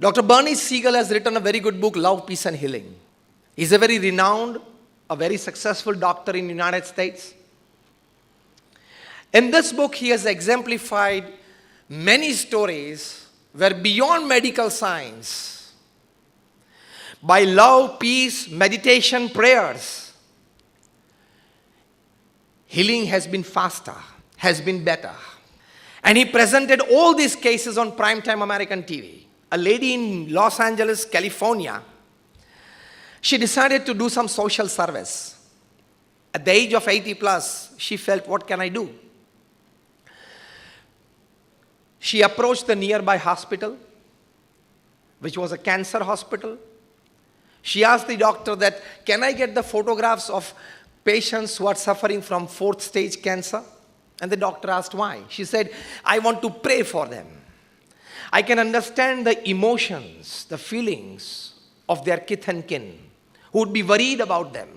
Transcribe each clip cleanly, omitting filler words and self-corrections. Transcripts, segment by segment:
Dr. Bernie Siegel has written a very good book, Love, Peace and Healing. He's a very renowned, a very successful doctor in the United States. In this book, he has exemplified many stories where beyond medical science, by love, peace, meditation, prayers, healing has been faster, has been better. And he presented all these cases on primetime American TV. A lady in Los Angeles, California, she decided to do some social service. At the age of 80 plus, she felt, what can I do? She approached the nearby hospital, which was a cancer hospital. She asked the doctor that, can I get the photographs of patients who are suffering from 4th stage cancer? And the doctor asked why. She said, I want to pray for them. I can understand the emotions, the feelings of their kith and kin who would be worried about them.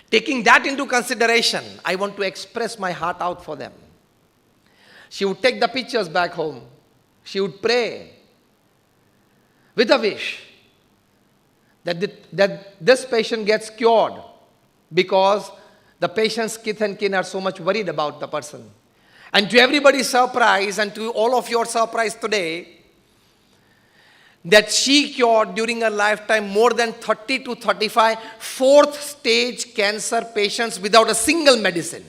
Taking that into consideration, I want to express my heart out for them. She would take the pictures back home. She would pray with a wish that this patient gets cured because the patient's kith and kin are so much worried about the person. And to everybody's surprise, and to all of your surprise today, that she cured during her lifetime more than 30 to 35 4th stage cancer patients without a single medicine.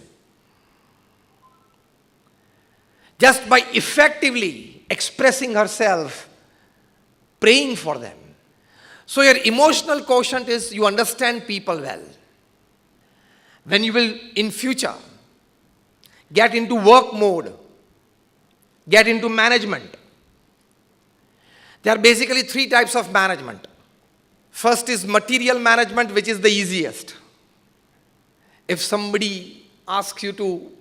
Just by effectively expressing herself, praying for them. So your emotional quotient is you understand people well. When you will in future get into work mode, get into management. There are basically 3 types of management. First is material management, which is the easiest. If somebody asks you to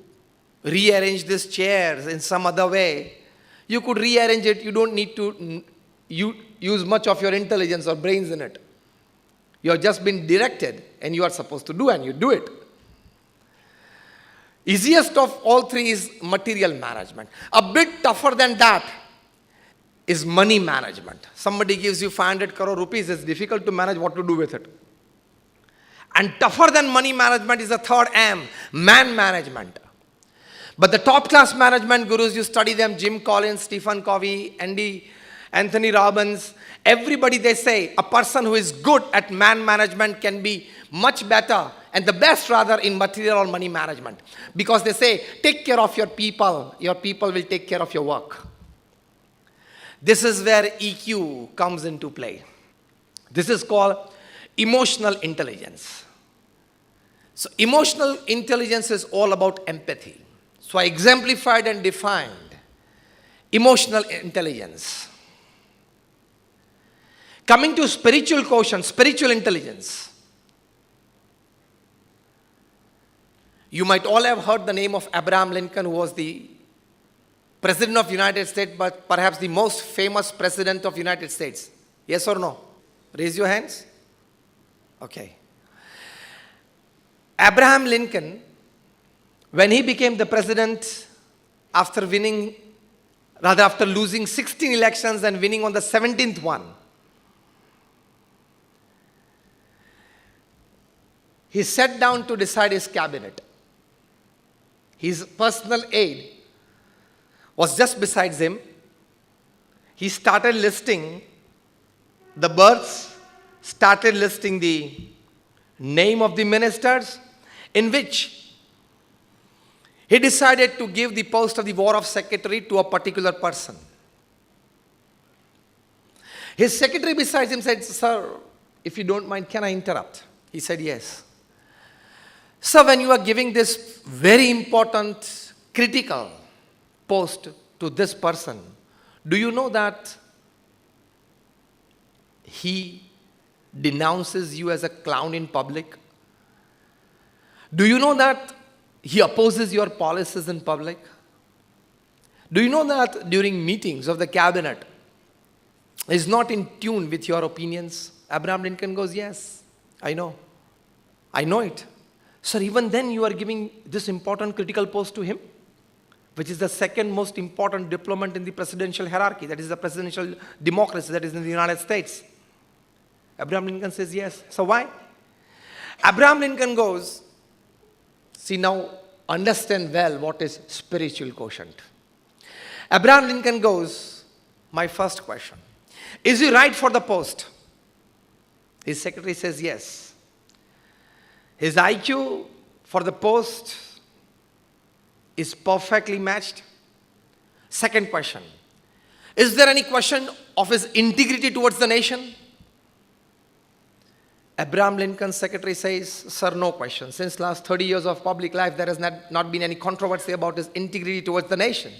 rearrange these chairs in some other way, you could rearrange it. You don't need to use much of your intelligence or brains in it. You have just been directed and you are supposed to do, and you do it. Easiest of all 3 is material management. A bit tougher than that is money management. Somebody gives you 500 crore rupees, it's difficult to manage what to do with it. And tougher than money management is the third M, man management. But the top class management gurus, you study them, Jim Collins, Stephen Covey, Anthony Robbins, everybody, they say a person who is good at man management can be much better and the best rather in material or money management. Because they say, take care of your people will take care of your work. This is where EQ comes into play. This is called emotional intelligence. So emotional intelligence is all about empathy. So I exemplified and defined emotional intelligence. Coming to spiritual quotient, spiritual intelligence. You might all have heard the name of Abraham Lincoln, who was the President of the United States, but perhaps the most famous President of the United States. Yes or no? Raise your hands. Okay. Abraham Lincoln, when he became the president after losing 16 elections and winning on the 17th one, he sat down to decide his cabinet. His personal aide was just beside him. He started listing the births, started listing the name of the ministers, in which he decided to give the post of the War of Secretary to a particular person. His secretary beside him said, "Sir, if you don't mind, can I interrupt?" He said, "Yes." "Sir, when you are giving this very important, critical post to this person, do you know that he denounces you as a clown in public? Do you know that he opposes your policies in public? Do you know that during meetings of the cabinet, he is not in tune with your opinions?" Abraham Lincoln goes, "Yes, I know. I know it." "Sir, even then you are giving this important critical post to him?" which is the second most important diplomat in the presidential hierarchy, that is the presidential democracy that is in the United States. Abraham Lincoln says yes. So why? Abraham Lincoln goes, see now, understand well what is spiritual quotient. Abraham Lincoln goes, my first question, is he right for the post? His secretary says yes. His IQ for the post is perfectly matched. Second question, is there any question of his integrity towards the nation? Abraham Lincoln's secretary says, sir, no question. Since last 30 years of public life, there has not been any controversy about his integrity towards the nation.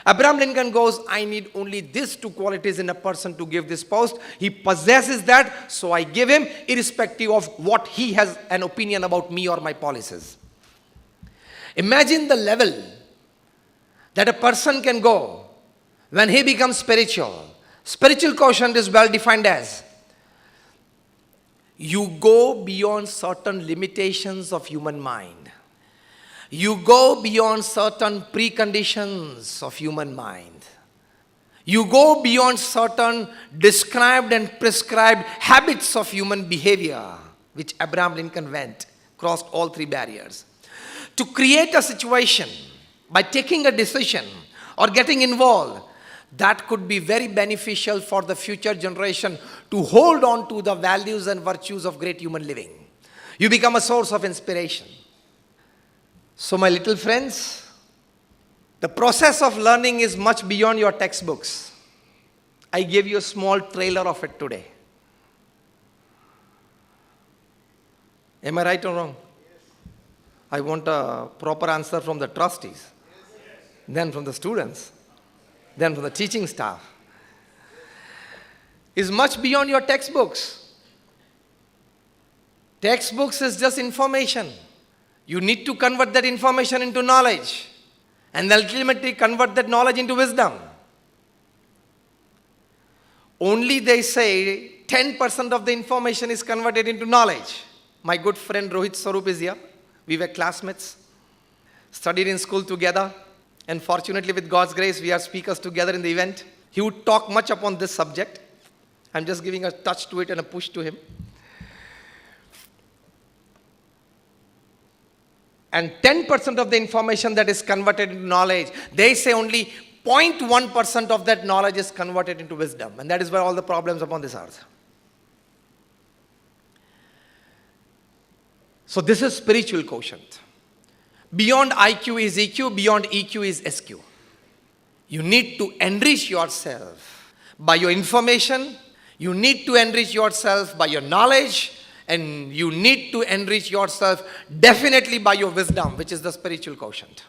Abraham Lincoln goes, I need only these two qualities in a person to give this post. He possesses that, so I give him, irrespective of what he has an opinion about me or my policies. Imagine the level that a person can go when he becomes spiritual. Spiritual quotient is well defined as you go beyond certain limitations of human mind. You go beyond certain preconditions of human mind. You go beyond certain described and prescribed habits of human behavior, which Abraham Lincoln went, crossed all three barriers. To create a situation by taking a decision or getting involved that could be very beneficial for the future generation to hold on to the values and virtues of great human living. You become a source of inspiration. So my little friends, the process of learning is much beyond your textbooks. I gave you a small trailer of it today. Am I right or wrong? I want a proper answer from the trustees, then from the students, then from the teaching staff. Is much beyond your textbooks. Textbooks is just information. You need to convert that information into knowledge and ultimately convert that knowledge into wisdom. Only they say 10% of the information is converted into knowledge. My good friend Rohit Swarup is here. We were classmates, studied in school together, and fortunately with God's grace we are speakers together in the event. He would talk much upon this subject. I'm just giving a touch to it and a push to him. And 10% of the information that is converted into knowledge, they say only 0.1% of that knowledge is converted into wisdom. And that is where all the problems upon this earth. So this is spiritual quotient. Beyond IQ is EQ, beyond EQ is SQ. You need to enrich yourself by your information, you need to enrich yourself by your knowledge, and you need to enrich yourself definitely by your wisdom, which is the spiritual quotient.